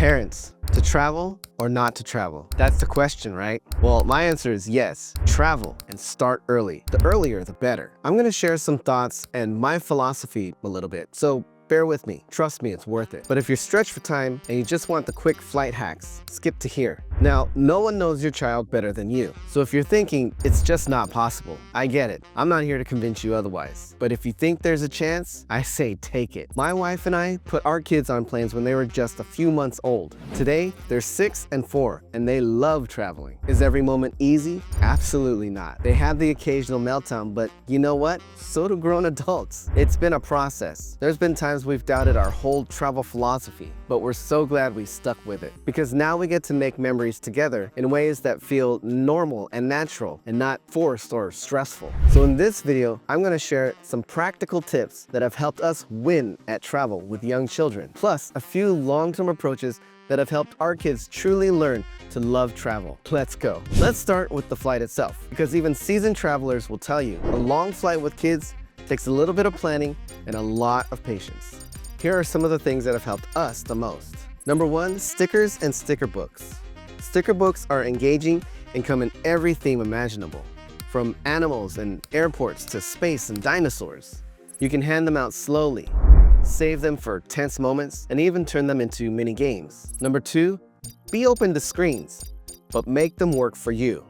Parents, to travel or not to travel? That's the question, right? Well, my answer is yes. Travel and start early. The earlier, the better. I'm gonna share some thoughts and my philosophy a little bit, so bear with me. Trust me, it's worth it. But if you're stretched for time and you just want the quick flight hacks, skip to here. Now, no one knows your child better than you. So if you're thinking it's just not possible, I get it. I'm not here to convince you otherwise. But if you think there's a chance, I say take it. My wife and I put our kids on planes when they were just a few months old. Today, they're 6 and 4, and they love traveling. Is every moment easy? Absolutely not. They have the occasional meltdown, but you know what? So do grown adults. It's been a process. There's been times we've doubted our whole travel philosophy, but we're so glad we stuck with it. Because now we get to make memories together in ways that feel normal and natural and not forced or stressful. So in this video, I'm going to share some practical tips that have helped us win at travel with young children, plus a few long-term approaches that have helped our kids truly learn to love travel. Let's go. Let's start with the flight itself, because even seasoned travelers will tell you a long flight with kids takes a little bit of planning and a lot of patience. Here are some of the things that have helped us the most. Number 1, stickers and sticker books. Sticker books are engaging and come in every theme imaginable, from animals and airports to space and dinosaurs. You can hand them out slowly, save them for tense moments, and even turn them into mini games. Number 2, be open to screens, but make them work for you.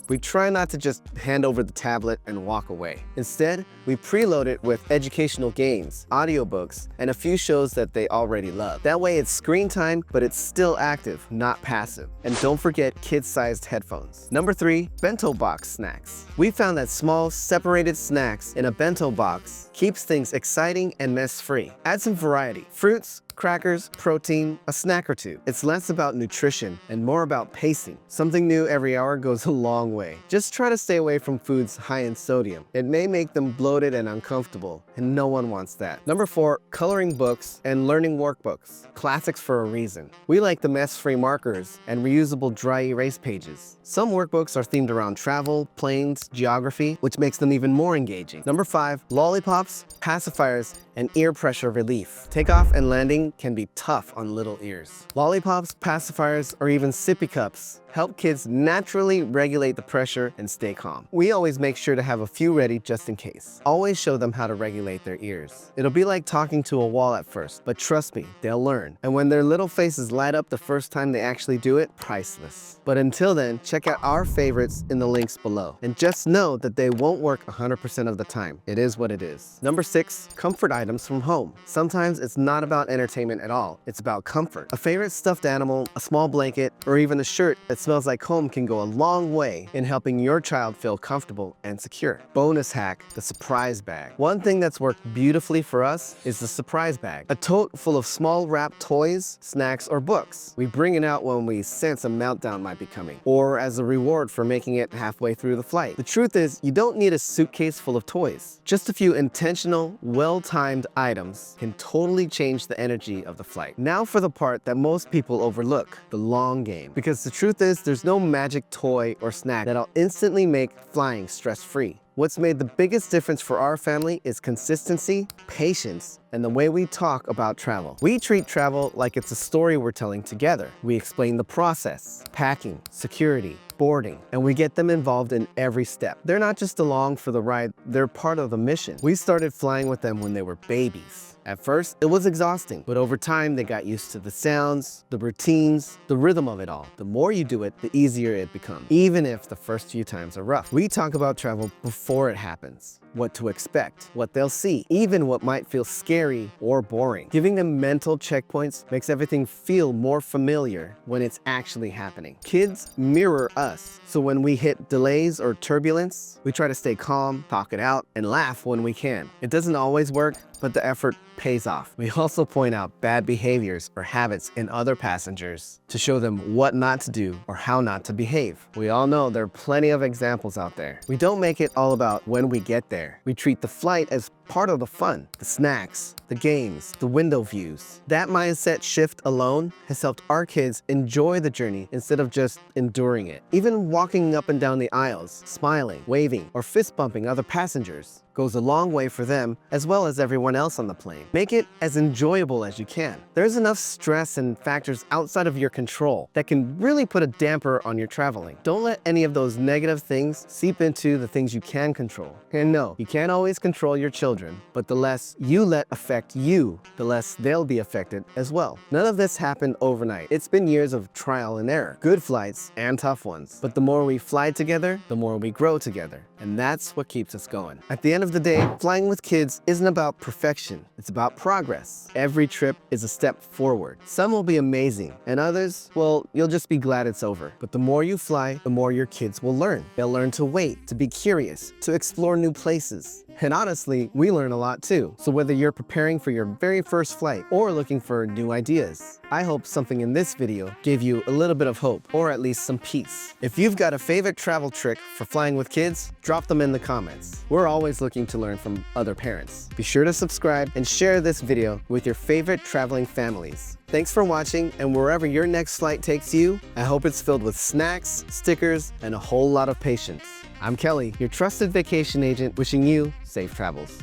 We try not to just hand over the tablet and walk away. Instead, we preload it with educational games, audiobooks, and a few shows that they already love. That way it's screen time, but it's still active, not passive. And don't forget kid-sized headphones. Number 3, bento box snacks. We found that small, separated snacks in a bento box keeps things exciting and mess-free. Add some variety. Fruits, crackers, protein, a snack or two. It's less about nutrition and more about pacing. Something new every hour goes a long way. Just try to stay away from foods high in sodium. It may make them bloated and uncomfortable, and no one wants that. Number 4, coloring books and learning workbooks. Classics for a reason. We like the mess-free markers and reusable dry erase pages. Some workbooks are themed around travel, planes, geography, which makes them even more engaging. Number 5, lollipops, pacifiers, and ear pressure relief. Takeoff and landing can be tough on little ears. Lollipops, pacifiers, or even sippy cups help kids naturally regulate the pressure and stay calm. We always make sure to have a few ready just in case. Always show them how to regulate their ears. It'll be like talking to a wall at first, but trust me, they'll learn. And when their little faces light up the first time they actually do it, priceless. But until then, check out our favorites in the links below. And just know that they won't work 100% of the time. It is what it is. Number 6, comfort items from home. Sometimes it's not about entertainment at all. It's about comfort. A favorite stuffed animal, a small blanket, or even a shirt that smells like home can go a long way in helping your child feel comfortable and secure. Bonus hack, the surprise bag. One thing that's worked beautifully for us is the surprise bag. A tote full of small wrapped toys, snacks, or books. We bring it out when we sense a meltdown might be coming, or as a reward for making it halfway through the flight. The truth is, you don't need a suitcase full of toys. Just a few intentional, well-timed items can totally change the energy of the flight. Now for the part that most people overlook, the long game. Because the truth is, there's no magic toy or snack that'll instantly make flying stress-free. What's made the biggest difference for our family is consistency, patience, and the way we talk about travel. We treat travel like it's a story we're telling together. We explain the process, packing, security, boarding, and we get them involved in every step. They're not just along for the ride, they're part of the mission. We started flying with them when they were babies. At first, it was exhausting, but over time, they got used to the sounds, the routines, the rhythm of it all. The more you do it, the easier it becomes, even if the first few times are rough. We talk about travel before it happens. What to expect, what they'll see, even what might feel scary or boring. Giving them mental checkpoints makes everything feel more familiar when it's actually happening. Kids mirror us, so when we hit delays or turbulence, we try to stay calm, talk it out, and laugh when we can. It doesn't always work, but the effort pays off. We also point out bad behaviors or habits in other passengers to show them what not to do or how not to behave. We all know there are plenty of examples out there. We don't make it all about when we get there. We treat the flight as part of the fun, the snacks, the games, the window views. That mindset shift alone has helped our kids enjoy the journey instead of just enduring it. Even walking up and down the aisles, smiling, waving, or fist bumping other passengers goes a long way for them as well as everyone else on the plane. Make it as enjoyable as you can. There's enough stress and factors outside of your control that can really put a damper on your traveling. Don't let any of those negative things seep into the things you can control. And no, you can't always control your children, but the less you let affect you, the less they'll be affected as well. None of this happened overnight. It's been years of trial and error, good flights and tough ones. But the more we fly together, the more we grow together. And that's what keeps us going. At the end of the day, flying with kids isn't about perfection. It's about progress. Every trip is a step forward. Some will be amazing, and others, well, you'll just be glad it's over. But the more you fly, the more your kids will learn. They'll learn to wait, to be curious, to explore new places. And honestly, we learn a lot too. So whether you're preparing for your very first flight or looking for new ideas, I hope something in this video gave you a little bit of hope, or at least some peace. If you've got a favorite travel trick for flying with kids, drop them in the comments. We're always looking to learn from other parents. Be sure to subscribe and share this video with your favorite traveling families. Thanks for watching, and wherever your next flight takes you, I hope it's filled with snacks, stickers, and a whole lot of patience. I'm Kelly, your trusted vacation agent, wishing you safe travels.